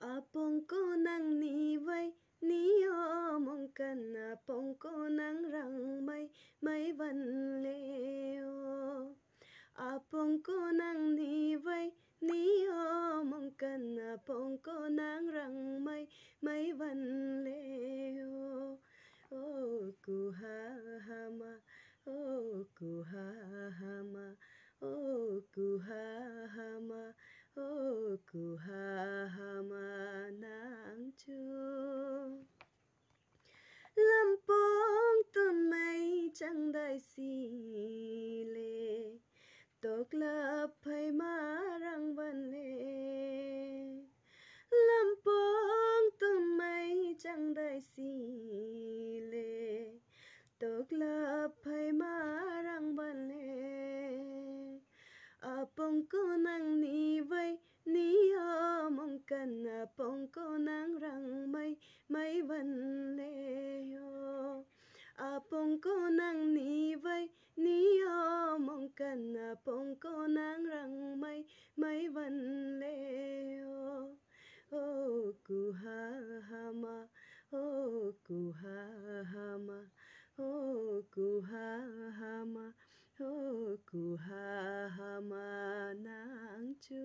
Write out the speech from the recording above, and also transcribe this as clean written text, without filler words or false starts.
Apong ko nang ni vay ni o mong kan apong ko nang rang may van leo. Apong ko nang ni vay ni o mong kan apong ko nang rang may van leo. Oh kuhahama, oh kuhahama, oh kuhahama, oh kuhahama nang chu. Lampong tuần mây trăng đại si lệ, tộc lập hay má răng văn lệ. Lampong tuần mây trăng đại si lệ, tộc lập hay má răng văn lệ. Apong ko nang ni vay ni o mong kan apong ko nang rang may van leo. Apong ko nang ni vay ni o mong kan apong ko nang rang may van leo. Oh kuhahama, oh kuhahama, oh kuhahama, oh kuhahama nang chu.